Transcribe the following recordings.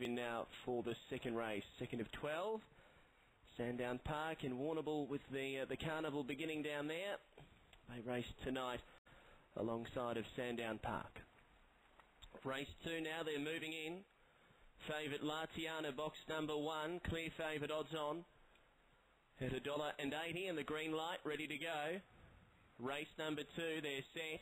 in now for the second race, second of 12. Sandown Park in Warrnambool with the carnival beginning down there. They race tonight alongside of Sandown Park. Race 2 now, they're moving in. Favourite Latiana, box number 1, clear favourite odds on. At $1.80 and the green light ready to go. Race number 2, they're set.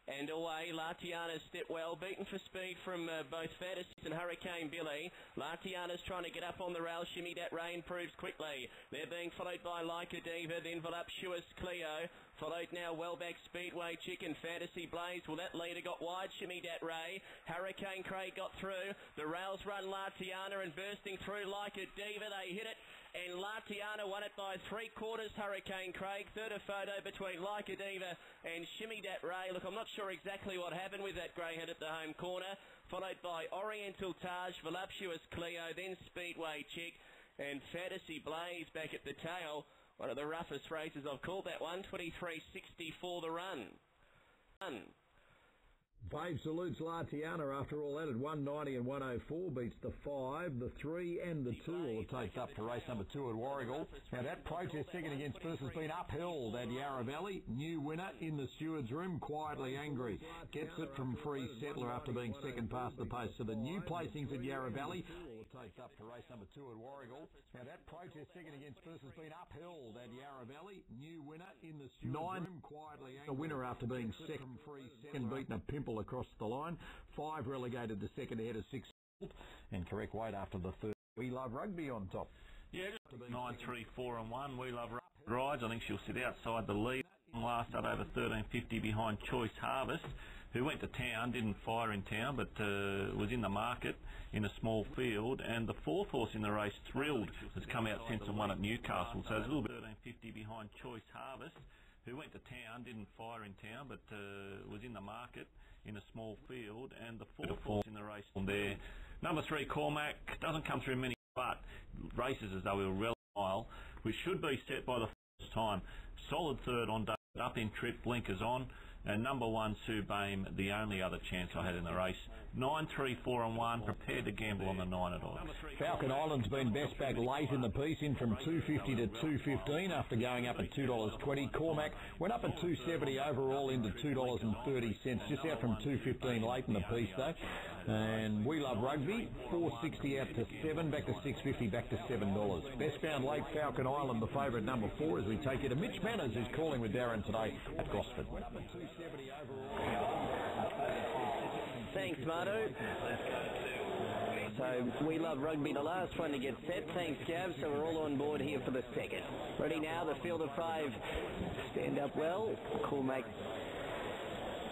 And away, Latiana's stepped well, beaten for speed from both Fantasy and Hurricane Billy. Latiana's trying to get up on the rail, shimmy that rain proves quickly. They're being followed by Like a Diva, then Voluptuous Cleo. Followed now Wellback Speedway Chicken, Fantasy Blaze. Well, that leader got wide, shimmy that Ray. Hurricane Craig got through. The rails run Latiana and bursting through Like a Diva. They hit it and Latiana won it by 3/4, Hurricane Craig. Third a photo between Like a Diva and shimmy that Ray. Look, I'm not sure exactly what happened with that greyhound at the home corner. Followed by Oriental Taj, Voluptuous Cleo, then Speedway Chick and Fantasy Blaze back at the tail. One of the roughest races I've called that one. 23.60 for the run. Fave salutes Latiana after all that at 190 and 104, beats the 5, the 3 and the 2. All it takes up to race number 2 at Warrnambool. Now that protest second against first has been upheld at Yarra Valley. New winner in the steward's room, quietly angry. Gets it from Free Settler after being second past the post. So the new placings at Yarra Valley. All it takes up to race number 2 at Warrnambool. Now that protest second against first has been upheld at Yarra Valley. New winner in the steward's room, quietly angry. A winner after being second, and beaten a pimple across the line. 5 relegated to second ahead of 6 and correct weight after the third. We Love Rugby on top. Yeah, 9, 3, 4 and 1. We Love Rugby rides. I think she'll sit outside the lead. Last at over 13.50 behind Choice Harvest, who went to town, didn't fire in town, but was in the market in a small field. And the 4th horse in the race, Thrilled, has come out since and won at Newcastle. So it's a little bit 13.50 behind Choice Harvest, who went to town, didn't fire in town, but was in the market in a small field. And the 4th horse in the race there, number 3, Cormac, doesn't come through many, but races as though we were well mile, which should be set by the first time. Solid third on day, up in trip, blinkers on. And number 1, Sue Bame, the only other chance I had in the race. 9, 3, 4 and 1, prepared to gamble on the 9 at all. Falcon Island's been best back late in the piece, in from $2.50 to $2.15 after going up at $2.20. Cormac went up at $2.70 overall into $2.30, just out from $2.15 late in the piece though. And We Love Rugby, $4.60 out to $7, back to $6.50, back to $7. Best found late, Falcon Island, the favourite number 4, as we take you to Mitch Manners, who's calling with Darren today at Gosford. Thanks, Marto. So We Love Rugby, the last one to get set. Thanks, Gav. So we're all on board here for the second. Ready now, the field of 5. Stand up well. Cormac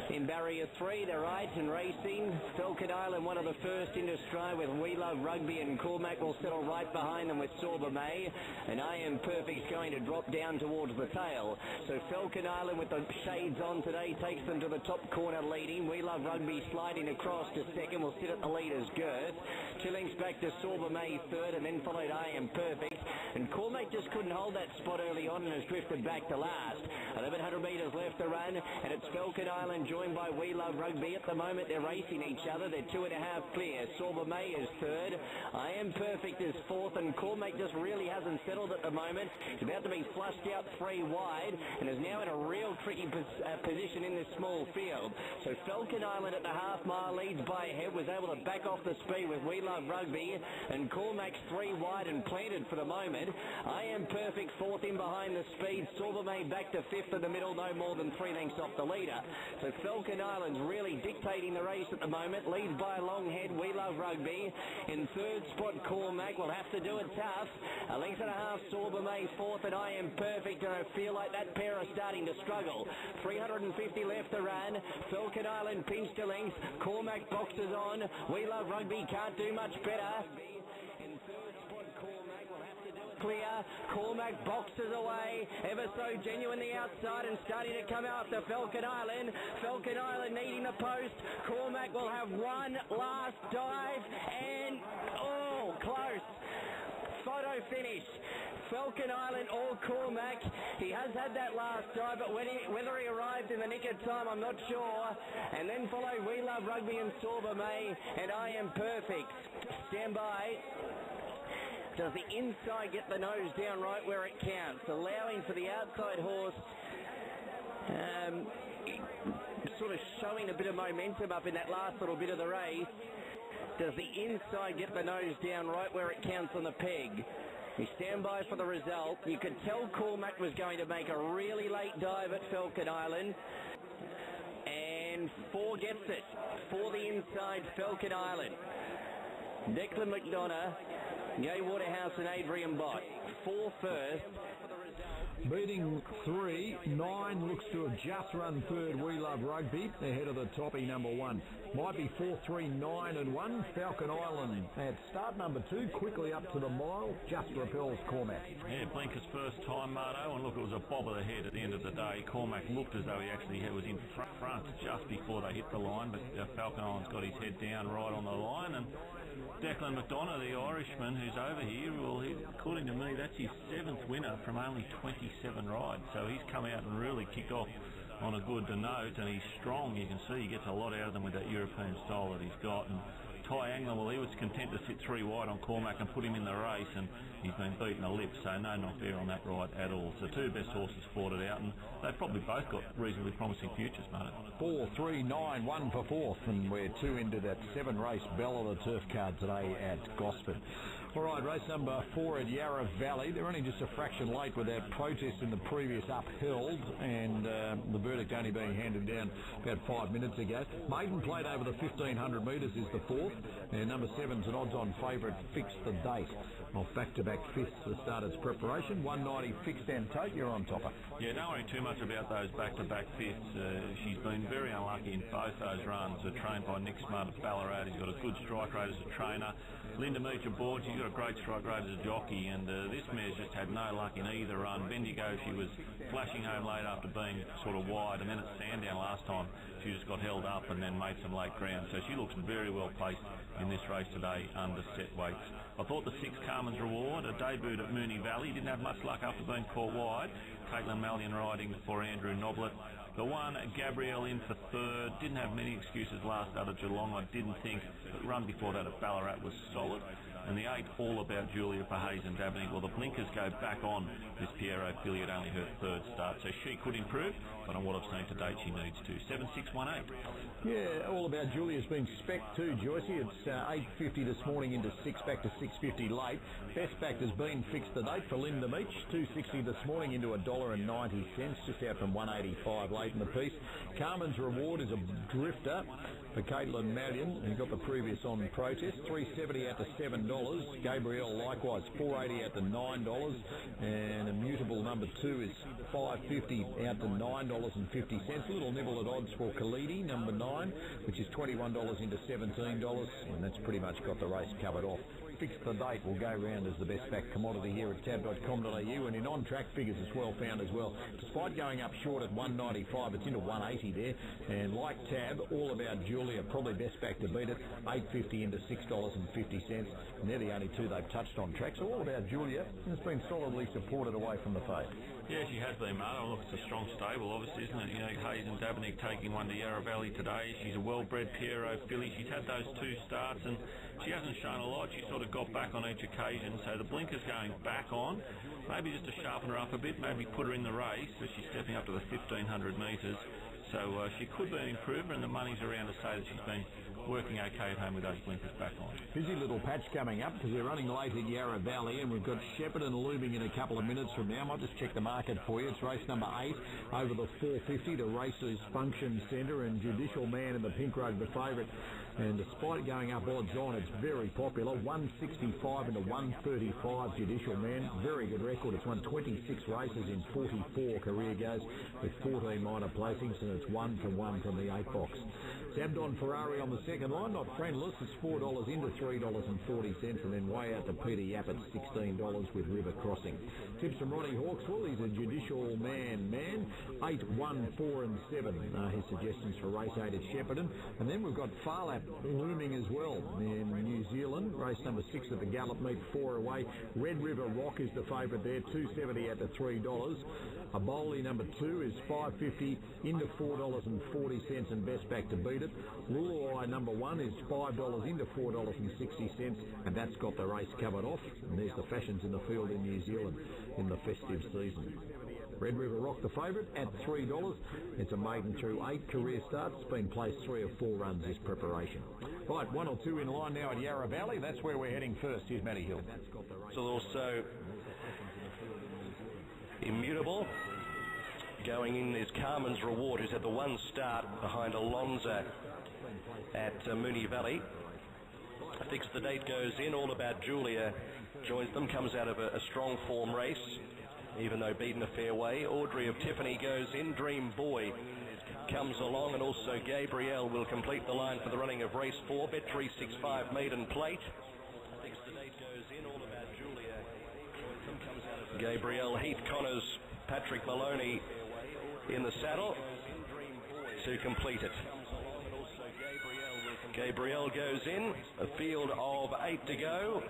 in barrier 3, they're right and racing. Falcon Island, one of the first into stride with We Love Rugby, and Cormac will settle right behind them with Sorba May. And I Am Perfect's going to drop down towards the tail. So Falcon Island with the shades on today takes them to the top corner leading. We Love Rugby sliding across to second, will sit at the leader's girth. Chillings back to Sorba May third, and then followed I Am Perfect. And Cormac just couldn't hold that spot early on and has drifted back to last. 1100 metres left to run, and it's Falcon Island joined by We Love Rugby. At the moment they're racing each other. They're 2.5 clear. Sorba May is third. I Am Perfect is fourth, and Cormac just really hasn't settled at the moment. He's about to be flushed out 3 wide and is now in a real tricky position in this small field. So Falcon Island at the half-mile leads by a head, was able to back off the speed with We Love Rugby, and Cormac's 3 wide and planted for the moment. I Am Perfect fourth in behind the speed. Sorba May back to fifth in the middle, no more than 3 lengths off the leader. So Falcon Island's really dictating the race at the moment. Leads by a long head, We Love Rugby. In third spot, Cormac will have to do it tough. 1.5 lengths Sorba May fourth, and I Am Perfect. And I feel like that pair are starting to struggle. 350 left to run. Falcon Island pinched a length. Cormac boxes on. We Love Rugby can't do much better. In third spot, Cormac will have to do it clear. Cormac boxes away. Ever So Genuine the outside and starting to come out to Falcon Island. Falcon Island needing the post. Cormac will have one last dive and, oh, close. Photo finish. Falcon Island or Cormac. He has had that last dive, but whether he arrived in the nick of time, I'm not sure. And then followed We Love Rugby and Sorba May, and I Am Perfect. Stand by. Does the inside get the nose down right where it counts? Allowing for the outside horse. Sort of showing a bit of momentum up in that last little bit of the race. Does the inside get the nose down right where it counts on the peg? We stand by for the result. You could tell Cormac was going to make a really late dive at Falcon Island. And 4 gets it for the inside Falcon Island. Declan McDonough, Gay Waterhouse and Adrian Bott. 4 first. Beating 3, 9 looks to have just run third. We Love Rugby ahead of the toppy number 1. Might be 4, 3, 9 and 1. Falcon Island at start number 2, quickly up to the mile, just repels Cormac. Yeah, Blinker's first time, Marto, and look, it was a bob of the head at the end of the day. Cormac looked as though he actually was in front just before they hit the line, but Falcon Island's got his head down right on the line, and Declan McDonough, the Irishman who's over here, well, according to me, that's his 7th winner from only 27 rides. So he's come out and really kicked off on a good note, and he's strong. You can see he gets a lot out of them with that European style that he's got. And Ty Angler, well, he was content to sit 3 wide on Cormac and put him in the race, and he's been beaten a lip, so no knock there on that ride at all. So 2 best horses fought it out, and they've probably both got reasonably promising futures, mate. 4, 3, 9, 1 for 4th, and we're 2 into that 7-race Bell of the Turf card today at Gosford. All right, race number 4 at Yarra Valley. They're only just a fraction late with that protest in the previous upheld, and the verdict only being handed down about 5 minutes ago. Maiden played over the 1,500 metres is the 4th, and number 7's an odds-on favourite, Fixed the Date. Off back-to-back 5ths to start its preparation. 190 Fixed and Tote, you're on topper. Yeah, don't worry too much about those back-to-back 5ths. She's been very unlucky in both those runs. Trained by Nick Smart at Ballarat. He's got a good strike rate as a trainer. Linda Meach aboard, she's got a great strike rate as a jockey, and this mare's just had no luck in either run. Bendigo, she was flashing home late after being sort of wide, and then at Sandown last time, she just got held up and then made some late ground. So she looks very well placed in this race today under set weights. I thought the 6 Carmen's Reward, a debuted at Moonee Valley, didn't have much luck after being caught wide. Caitlin Mallion riding for Andrew Noblet. The 1, Gabrielle, in for 3rd. Didn't have many excuses last out of Geelong, I didn't think. The run before that at Ballarat was solid. And the 8, All About Julia for Hayes and Dabney. Well, the blinkers go back on this Piero Philly at only her 3rd start, so she could improve, but on what I've seen to date, she needs to. 7-6-1-8. Yeah, All About Julia's been spec too, Joycey. It's 8.50 this morning into 6, back to 6.50 late. Best back has been Fixed the Date for Linda Meach. 2.60 this morning into $1.90, just out from 1.85 late in the piece. Carmen's Reward is a drifter for Caitlin Mallion, who got the previous on protest. 3.70 out to $7. Gabrielle likewise 4.80 out to $9, and Immutable number 2 is 5.50 out to $9.50. Little nibble at odds for Khalidi number 9, which is $21 into $17, and that's pretty much got the race covered off. Fixed the Date will go round as the best back commodity here at tab.com.au, and in on-track figures as well found as well. Despite going up short at 195, it's into 180 there, and like Tab, All About Julia, probably best back to beat it, 8.50 into $6.50, and they're the only 2 they've touched on track. So All About Julia has been solidly supported away from the fade. Yeah, she has been, Martin. Look, it's a strong stable, obviously, isn't it? You know, Hayes and Dabney taking one to Yarra Valley today. She's a well-bred Piero filly. She's had those 2 starts, and she hasn't shown a lot. She sort of got back on each occasion, so the blinkers going back on. Maybe just to sharpen her up a bit, maybe put her in the race, so she's stepping up to the 1,500 metres. So she could be an improver, and the money's around to say that she's been working okay at home with those blinkers back on. Busy little patch coming up because they're running late at Yarra Valley, and we've got Shepparton looming in a couple of minutes from now. I might just check the market for you. It's race number 8 over the 450 to Racers Function Centre, and Judicial Man in the pink rug, the favourite. And despite going up odds on, it's very popular. 165 into 135 Judicial Man. Very good record. It's won 26 races in 44 career goes with 14 minor placings, and it's 1 from the 8 box. Abdon Ferrari on the second line, not friendless. It's $4 into $3.40, and then way out to Peter Yap at $16 with River Crossing. Tips from Ronnie Hawkswell. He's a Judicial Man. 8, 1, 4 and 7 his suggestions for race 8 at Shepparton. And then we've got Farlap looming as well in New Zealand. Zealand. Race number 6 at the Gallop Meet, 4 away. Red River Rock is the favourite there, $2.70 at the $3. A Bowley number 2 is $5.50 into $4.40 and best back to beat it. Lulawai number 1 is $5 into $4.60 and that's got the race covered off. And there's the fashions in the field in New Zealand in the festive season. Red River Rock the favourite at $3. It's a maiden through 8 career starts. It's been placed 3 or 4 runs this preparation. Right, 1 or 2 in line now at Yarra Valley. That's where we're heading first. Here's Matty Hill. So also Immutable. Going in is Carmen's Reward, who's had the 1 start behind Alonza at Moonee Valley. Fix the Date goes in. All About Julia joins them, comes out of a strong form race, even though beaten a fair way. Audrey of Tiffany goes in. Dream Boy comes along, and also Gabrielle will complete the line for the running of race 4. Bet 365 maiden plate. Fix the Date goes in. All About Julia joins them, comes out of Gabrielle, Heath Connors, Patrick Maloney in the saddle to complete it. Gabrielle goes in. A field of 8 to go.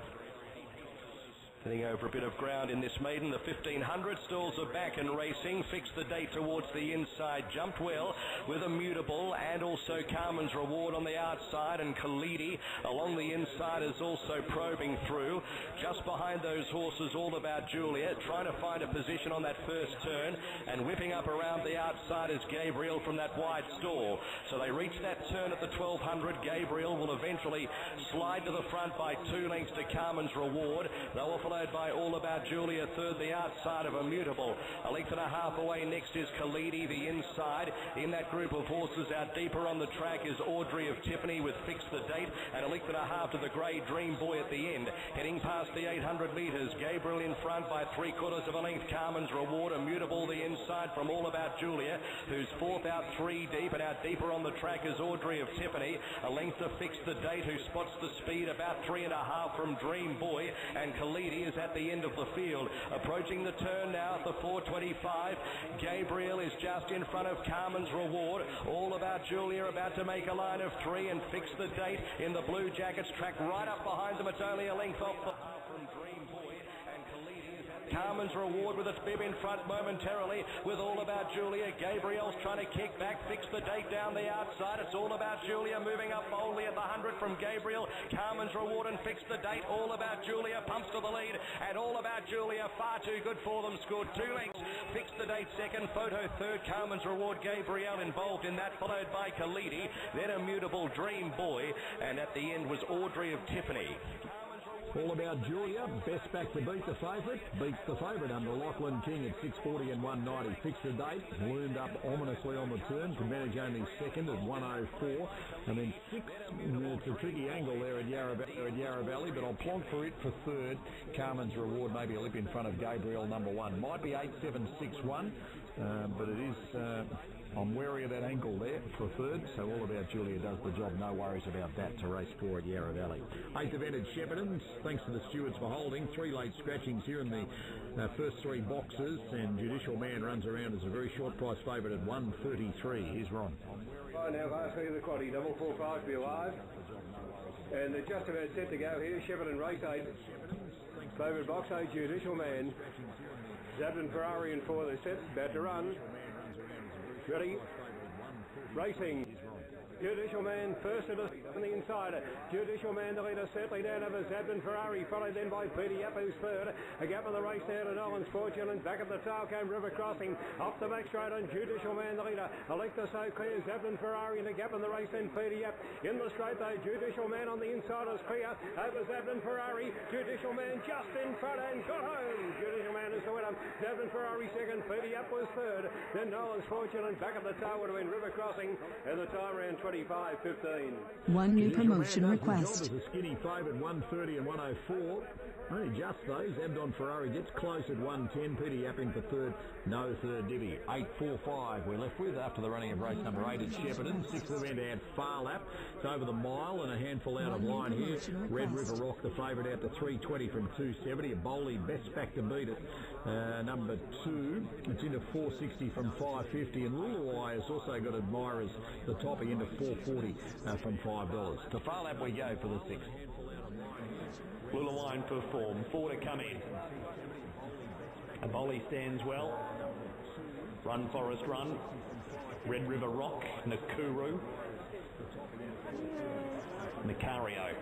Getting over a bit of ground in this maiden. The 1500 stalls are back and racing. Fix the Date towards the inside. Jumped well with Immutable and also Carmen's Reward on the outside, and Khalidi along the inside is also probing through. Just behind those horses, All About Julia, trying to find a position on that first turn, and whipping up around the outside is Gabriel from that wide stall. So they reach that turn at the 1200. Gabriel will eventually slide to the front by 2 lengths to Carmen's Reward. They'll followed by All About Julia, third the outside of Immutable. A length and a half away next is Khalidi, the inside. In that group of horses out deeper on the track is Audrey of Tiffany with Fix the Date, and a length and a half to the grey Dream Boy at the end. Heading past the 800 metres, Gabriel in front by 3/4 of a length. Carmen's Reward, Immutable the inside from All About Julia, who's 4th out 3 deep, and out deeper on the track is Audrey of Tiffany. A length to Fix the Date, who spots the speed about 3.5 from Dream Boy, and Khalidi is at the end of the field. Approaching the turn now at the 425. Gabriel is just in front of Carmen's Reward. All About Julia about to make a line of 3, and Fix the Date in the blue jackets track right up behind them. It's only a length off the from Dream Boy, and Khalidi is at Carmen's Reward with its bib in front momentarily with All About Julia. Gabriel's trying to kick back. Fix the Date down the outside. It's All About Julia moving up boldly at the 100 from Gabriel. Carmen's Reward and Fix the Date. All About Julia pumps to the lead, and All About Julia far too good for them. Scored 2 lengths. Fix the Date second. Photo third. Carmen's Reward. Gabriel involved in that, followed by Khalidi. Then Immutable, Dream Boy, and at the end was Audrey of Tiffany. All About Julia, best back to beat the favourite. Beats the favourite under Lachlan King at 640 and 190. Fix the Date, loomed up ominously on the turn. Can manage only second at 104. And then 6, it's a tricky angle there at Yarra Valley, but I'll plonk for it for third. Carmen's Reward, maybe a lip in front of Gabriel number 1. Might be 8-7-6-1, but it is... I'm wary of that angle there for third, so All About Julia does the job. No worries about that to race 4 at Yarra Valley. 8th event at Shepparton. Thanks to the stewards for holding. 3 late scratchings here in the first 3 boxes, and Judicial Man runs around as a very short price favourite at 133. Here's Ron. Right now, last three of the quaddy, 445 to be alive. And they're just about set to go here. Shepparton race 8. Favourite box 8, Judicial Man. Zabden Ferrari in 4, they're set, about to run. Ready, racing. Judicial Man first on the inside. Judicial Man the leader, certainly down over Zabden Ferrari, followed then by Peter Yap, who's third. A gap of the race there to Nolan's Fortune, and back at the tail came River Crossing. Off the back straight on Judicial Man the leader. A length or so clear Zabden Ferrari, and a gap in the race then Peter Yap. In the straight though, Judicial Man on the inside is clear over Zabden Ferrari. Judicial Man just in front and got home. Judicial Man is the winner. Zabden Ferrari second, Peter Yap was third. Then Nolan's Fortune, and back at the tail would have been River Crossing, and the time around 25-15. One new promotion request. As a skinny favourite, 130 and 104. Only just though. Zabden Ferrari gets close at 110. Peter Yap in for third. No third divvy. 8.45 we're left with after the running of race number 8 at Shepparton. 6th event out Far Lap. It's over the mile and a handful out of line here. Red River Rock the favourite out to 320 from 270. A Bowley best back to beat it. Number 2. It's into 460 from 550. And Lulawai has also got admirers. The toppy into 440 from $5. To Far Lap we go for the 6th. 9, Perform. 4 to come in. Aboli stands well. Run Forest Run. Red River Rock. Nakuru. Macario.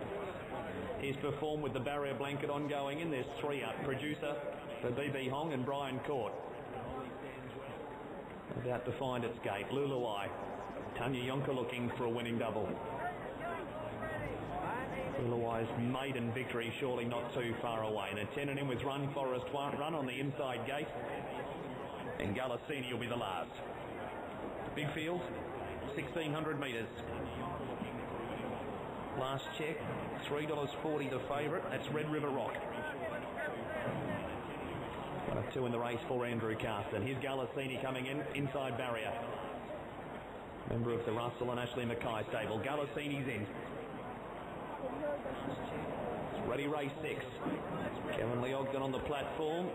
He's Perform with the barrier blanket on going in. There's 3 up. Producer for BB Hong and Brian Court. About to find its gate. Luluai. Tanya Yonka looking for a winning double. Luluai's maiden victory surely not too far away. And a 10 and in with Run Forest Run on the inside gate. And Galassini will be the last. Big field, 1,600 metres. Last check, $3.40 the favourite. That's Red River Rock. 1 of 2 in the race for Andrew Carston. Here's Galassini coming in, inside barrier. Member of the Russell and Ashley Mackay stable. Galassini's in. Ready, race 6. Kevin Lee Ogden on the platform.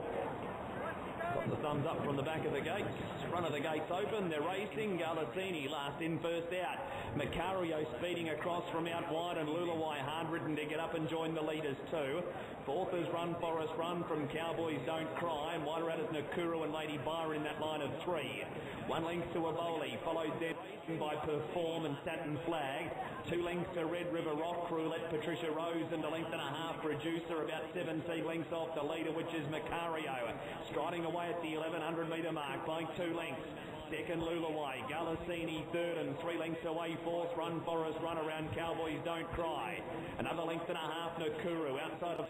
Got the thumbs up from the back of the gates. Front of the gates open. They're racing. Galassini last in, first out. Macario speeding across from out wide, and Luluai hard ridden to get up and join the leaders too. 4th is Run Forest Run from Cowboys Don't Cry, and wider out is Nakuru and Lady Byron in that line of 3. 1 length to Aboli, followed then by Perform and Satin Flag. 2 lengths to Red River Rock, Roulette, Patricia Rose, and a length and a half Producer, about 17 lengths off the leader, which is Macario. Striding away at the 1,100 metre mark by 2 lengths. Second, Luluai. Galassini third, and 3 lengths away fourth. Run Forest Run around Cowboys Don't Cry. Another length and a half, Nakuru. Outside of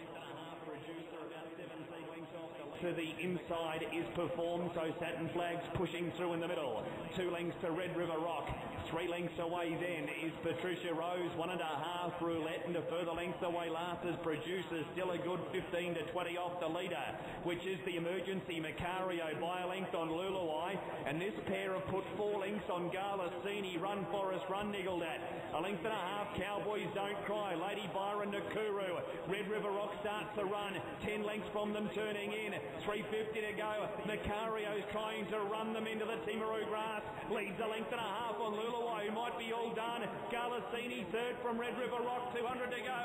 Producer, about 17 lengths off the to the inside is Perform, so Satin Flag's pushing through in the middle. 2 lengths to Red River Rock. 3 lengths away then is Patricia Rose, 1.5 Roulette, and a further length away last is Producer, still a good 15 to 20 off the leader, which is the emergency Macario by a length on Luluai, and this pair have put 4 lengths on Galassini. Run Forest Run niggled at. A length and a half, Cowboys Don't Cry, Lady Byron, Nakuru. Red River Rock starts the run, 10 lengths from them turning in, 350 to go. Macario's trying to run them into the Timaru grass, leads a length and a half on Luluai, who might be all done. Galassini third from Red River Rock, 200 to go.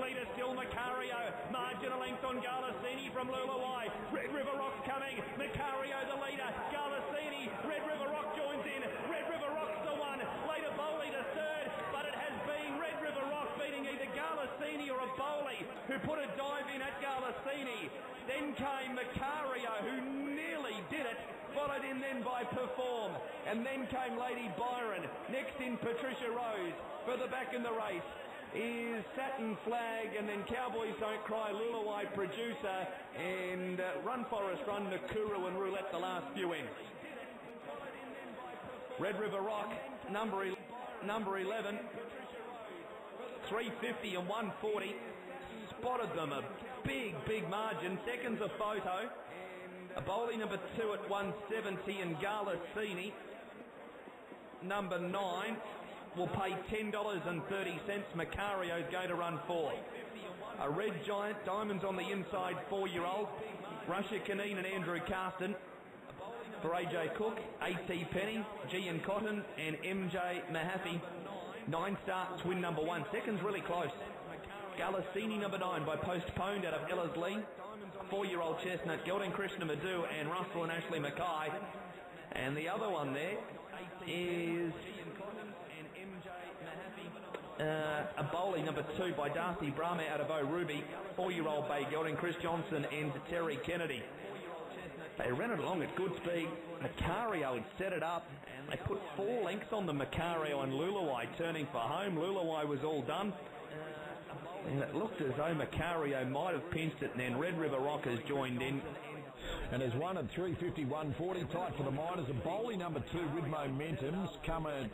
Leader still Macario, margin a length on Galassini from Luluai. Red River Rock's coming, Macario the leader, Galassini, Red River Rock joins in, Red River Rock's the one, later Bowley the third, but it has been Red River Rock beating either Galassini or a Bowley, who put a dive in at Galassini. Then came Macario, who nearly did it, followed in then by Perform, and then came Lady Byron. Next in Patricia Rose. Further back in the race is Satin Flag, and then Cowboys Don't Cry, Luluai, Producer, and Run Forest Run, Nakuru and Roulette the last few in. Red River Rock, number 11, 350 and 140. Spotted them a big margin. Second's a photo. A Bowley number 2 at 170, and Galassini number 9 will pay $10.30. Macario's going to run 4. A Red Giant, Diamonds on the inside, 4-year-old. Russia Canine and Andrew Carston. For AJ Cook, A.T. Penny, Gian Cotton and MJ Mahaffey. 9 starts, win number 1. Second's really close. Galassini number 9 by Postponed out of Ellerslie. 4-year-old Chestnut, Gelding Krishna Madhu and Russell and Ashley Mackay. And the other one there is a Bowley number 2 by Darcy Brahma out of O'Ruby. 4-year-old Bay Gelding, Chris Johnson and Terry Kennedy. They ran it along at good speed. Macario had set it up. They put 4 lengths on the Macario, and Luluai turning for home. Luluai was all done. And it looked as though Macario might have pinched it, and then Red River Rock has joined in. And there's one at 350, 140, tight for the minors. A Bowley number 2 with momentum. Come at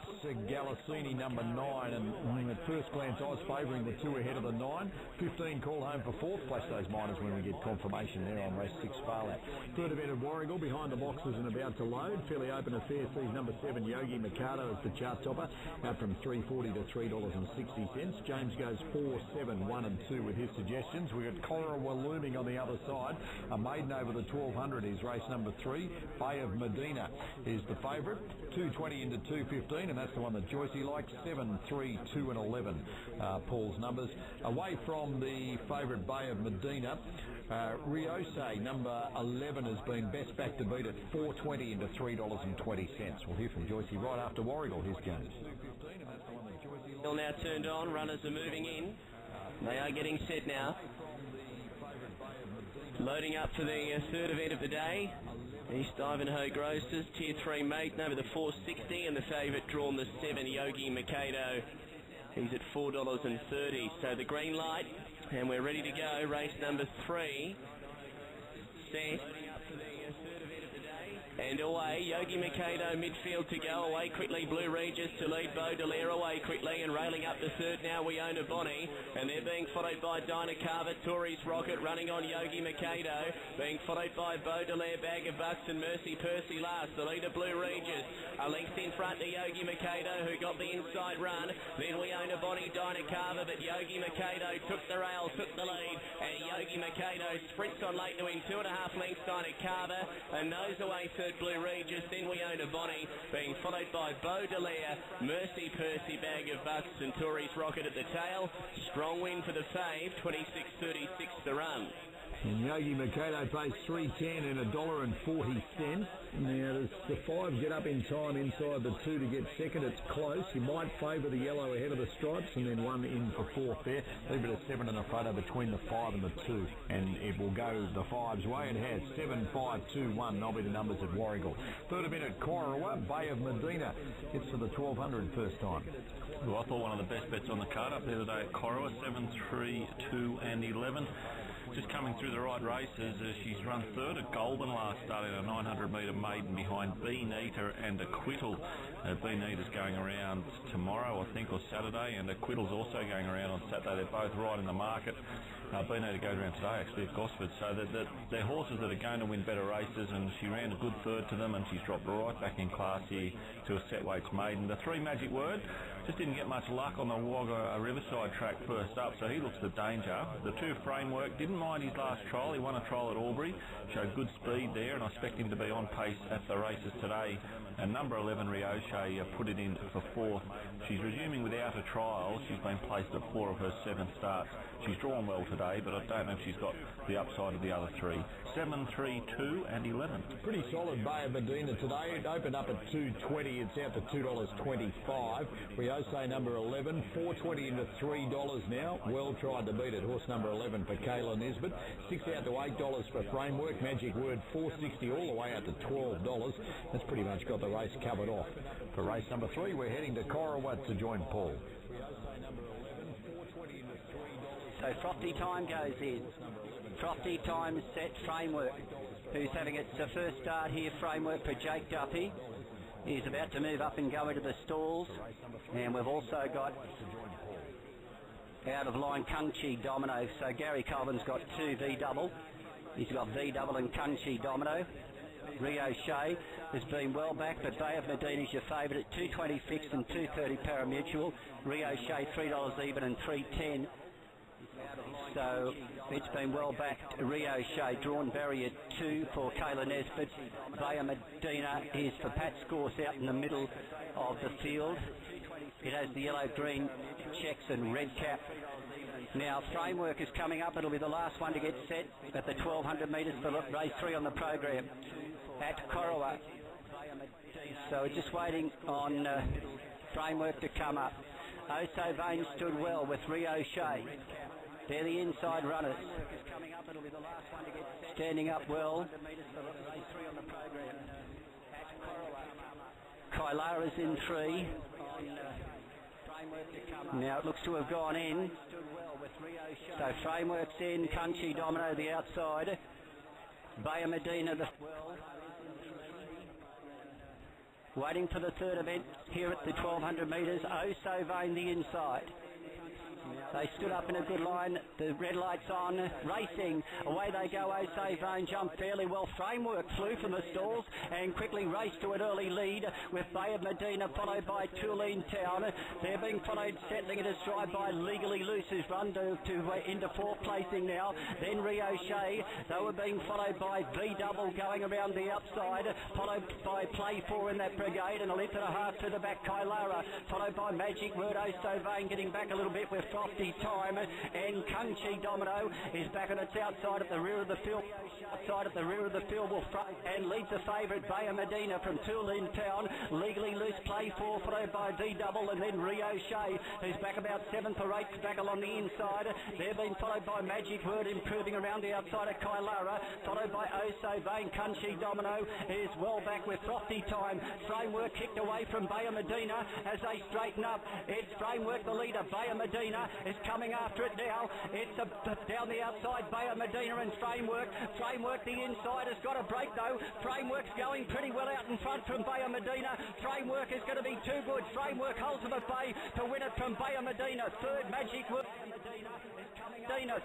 Galassini number 9, and at first glance I was favouring the 2 ahead of the 9. 15 called home for 4th. Flash those minors when we get confirmation there on race 6 Farlap. Third event at Warragul, behind the boxes and about to load. Fairly open affair sees number 7 Yogi Mikado as the chart topper, out from $3.40 to $3.60. James goes 4, 7, 1 and 2 with his suggestions. We've got Corowa looming on the other side. A maiden over the 1200 1200 is race number 3. Bay of Medina is the favourite. 220 into 215, and that's the one that Joycey likes. 7, 3, 2 and 11, Paul's numbers. Away from the favourite Bay of Medina, Riose, number 11, has been best back to beat at 420 into $3.20. We'll hear from Joycey right after Warrigal. His game. Still now turned on, runners are moving in. They are getting set now. Loading up for the third event of the day. East Ivanhoe Grocers, Tier 3 maiden over the 460, and the favourite drawn the 7, Yogi Mikado. He's at $4.30. So the green light, and we're ready to go. Race number 3. Set. And away, Yogi Mikado midfield to go, away quickly, Blue Regis to lead, Baudelaire away quickly, and railing up the third now, We Own a Bonnie, and they're being followed by Dinah Carver, Tories Rocket running on Yogi Mikado, being followed by Baudelaire, Bag of Bucks, and Mercy Percy last, the leader Blue Regis, a length in front to Yogi Mikado, who got the inside run, then We Own a Bonnie, Dinah Carver, but Yogi Mikado took the rail, took the lead, and Yogi Mikado sprints on late to win 2.5 lengths, Dinah Carver, and nose away third Blue Regis, then We Own a Bonnie, being followed by Baudelaire, Mercy Percy, Bag of Bucks, and Tories Rocket at the tail. Strong win for the fave, 26.36 the run. And Yogi Mikado pays $3.10 and $1.40. Now, does the 5 get up in time inside the 2 to get second? It's close. You might favour the yellow ahead of the stripes, and then 1 in for 4th there. Leave it at 7 and a photo between the 5 and the 2, and it will go the 5's way. It has 7, 5, 2, 1. They'll be the numbers at Warrigal. Third event at Corowa, Bay of Medina. Gets to the 1200 first time. Well, I thought one of the best bets on the card up there today at Corowa, 7, 3, 2 and 11. Just coming through the right races. She's run third at Goulburn last start in a 900 metre maiden behind Bean Eater and Acquittal. Bean Eater's going around tomorrow, I think, or Saturday, and Acquittal's also going around on Saturday. They're both right in the market. Bean Eater goes around today, actually, at Gosford. So they're horses that are going to win better races, and she ran a good third to them, and she's dropped right back in class here to a set weights maiden. The 3 Magic Word just didn't get much luck on the Wagga Riverside track first up, so he looks the danger. The 2 Framework didn't mind his last trial. He won a trial at Albury, showed good speed there, and I expect him to be on pace at the races today. And number 11, Riose, put it in for 4th. She's resuming without a trial. She's been placed at 4 of her 7 starts. She's drawn well today, but I don't know if she's got the upside of the other 3. 7, 3, 2 and 11. Pretty solid Bay of Medina today. It opened up at $2.20. It's out to $2.25. Riose number 11, $4.20 into $3 now. Well tried to beat it. Horse number 11 for Kayla Nisbet. 6 out to $8 for Framework. Magic Word $4.60 all the way out to $12. That's pretty much got the race covered off. For race number 3, we're heading to Corowa to join Paul. So Frothy Time goes in. Frothy Time set Framework, who's having its first start here. Framework for Jake Duffy. He's about to move up and go into the stalls. And we've also got out of line Kung Chi Domino. So Gary Colvin's got 2 V-double. He's got V-double and Kung Chi Domino. Riose has been well back, but Bay of Medina is your favourite at $2.20 fixed and $2.30 parimutual. Riose $3 even and $3.10. So it's been well backed. Riose drawn barrier 2 for Kayla Nesbitt. Bay of Medina is for Pat Scorse out in the middle of the field. It has the yellow, green checks and red cap. Now Framework is coming up. It'll be the last one to get set at the 1200 metres for race 3 on the program at Corowa. So we're just waiting on Framework to come up. Oso Vane stood well with Riose. They're the inside runners. Standing up well. Kailara's in 3. Now it looks to have gone in. So Framework's in. Kung Chi Domino the outside. Bay of Medina the waiting for the third event here at the 1200 metres. Oso Vane the inside. They stood up in a good line. The red light's on. Racing. Away they go. Aws88 jumped fairly well. Framework flew from the stalls and quickly raced to an early lead with Bay of Medina followed by Tulane Town. They're being followed, settling into stride by Legally Loose, who's run into fourth placing now. Then Rio Shea. They were being followed by V Double going around the outside, followed by Play 4 in that brigade, and a length and a half to the back Kailara, followed by Magic Word. O'Sovane getting back a little bit with Frosty Time, and Kung Chi Domino is back on its outside at the rear of the field. Outside at the rear of the field will front and leads the favourite Bay of Medina from Tulane Town. Legally Loose, Play 4 followed by V Double, and then Rio Shea, who's back about 7th or 8th back along the inside. They're being followed by Magic Word improving around the outside of Kailara, followed by O'Sovane. Kung Chi Domino is well back with Frosty Time. Framework kicked away from Bay of Medina as they straighten up. It's Framework the leader. Bay of Medina is coming after it now. It's down the outside, Bay of Medina and Framework. Framework the inside has got a break though. Framework's going pretty well out in front from Bay of Medina. Framework is going to be too good. Framework holds of the Bay to win it from Bay of Medina. Third Magic Word.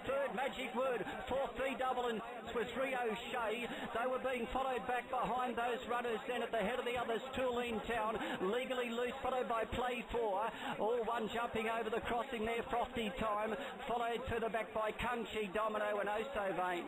Third Magic Word. Fourth V Double and was Rio Shea. They were being followed back behind those runners. Then at the head of the others, Tulane Town. Legally Loose followed by Play 4. All one jumping over the crossing there. Frosty Time followed to the back by Kung Chi Domino and O'Sovane.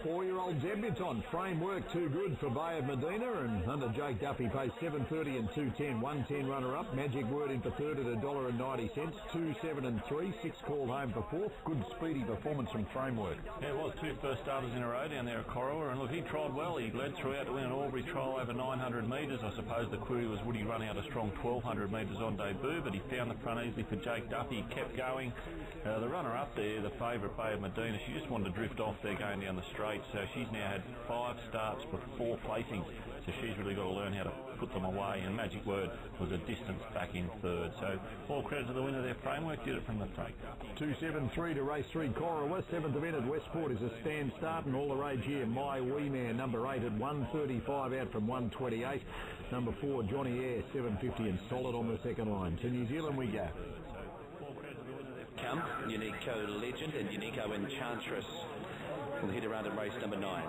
4-year-old debutant. Framework too good for Bay of Medina, and under Jake Duffy pays $7.30 and $2.10. 110 runner-up. Magic Word in for third at $1.90. 2, 7 and 3. 6 called home for fourth. Good speedy performance from Framework. Yeah, it was 2 first starters in a row down there at Corowa, and look, he tried well. He led throughout to win an Albury trial over 900 metres. I suppose the query was would he run out a strong 1,200 metres on debut, but he found the front easily for Jake Duffy. He kept going. The runner-up there, the favourite Bay of Medina, she just wanted to drift off there going down the straight. So she's now had 5 starts with 4 placings. So she's really got to learn how to put them away. And Magic Word was a distance back in third. So all credit to the winner there. Framework did it from the take. 2.73 to race 3 Corowa. 7th event at Westport is a stand start, and all the rage here. My Wee Man, number 8 at 135 out from 128. Number 4 Johnny Air, 750 and solid on the second line. To New Zealand we go. Unico Legend and Unico Enchantress will hit around in race number 9.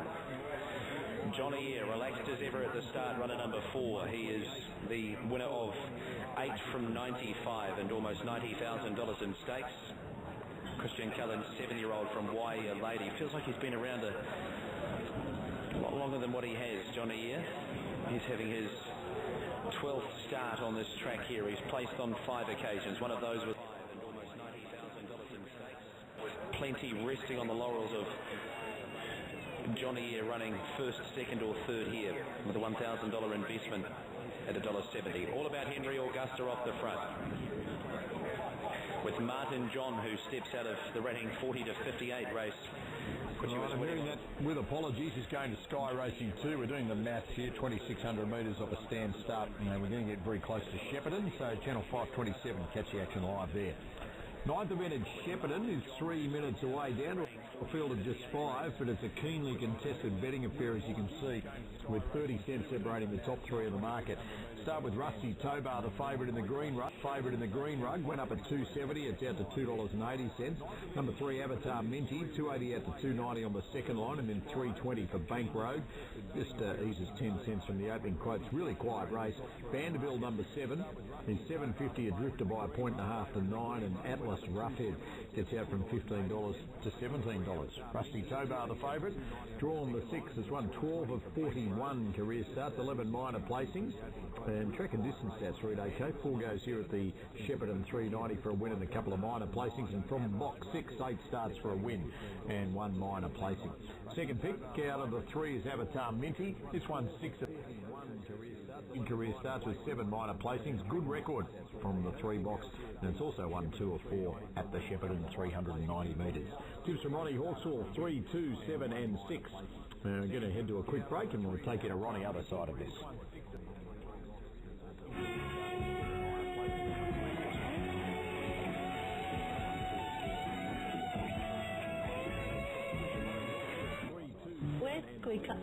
Johnny Air, relaxed as ever at the start, runner number 4. He is the winner of 8 from 95 and almost $90,000 in stakes. Christian Cullen's 7-year-old from Waia Lady. Feels like he's been around a lot longer than what he has, Johnny Air. He's having his 12th start on this track here. He's placed on 5 occasions. One of those was plenty resting on the laurels of Johnny Air running first, second or third here with a $1,000 investment at $1.70. All about Henry Augusta off the front, with Martin John, who steps out of the rating 40 to 58 race. I'm hearing that with apologies. He's going to Sky Racing 2. We're doing the maths here. 2,600 metres off a stand start. We're going to get very close to Shepparton, so Channel 527 catch the action live there. 9th event at Shepparton is 3 minutes away, down to a field of just 5, but it's a keenly contested betting affair, as you can see, with 30 cents separating the top 3 of the market. Start with Rusty Tobar, the favourite in the green rug. Went up at $2.70. It's out to $2.80. Number 3, Avatar Minty, $2.80 out to $2.90 on the second line, and then $3.20 for Bank Road. Just eases 10 cents from the opening quotes. Really quiet race. Vanderbilt, number 7, is $7.50, a drifter by 1.5 to 9, and Atlas Roughhead gets out from $15 to $17. Rusty Tobar, the favourite, drawn the 6, has won 12 of 41 career starts, 11 minor placings, and track and distance stats read okay. 4 goes here at the Shepparton 390 for a win and a couple of minor placings, and from box 6, 8 starts for a win and 1 minor placing. Second pick out of the 3 is Avatar Minty. This one's 6 of 41 career starts with 7 minor placings. Good record from the 3 box, and it's also won 2 of 4 at the Shepparton 390 metres. Tips from Ronnie Hawksall, 3, 2, 7 and 6. We're going to head to a quick break, and we'll take you to Ronnie other side of this. Where's Squeaker?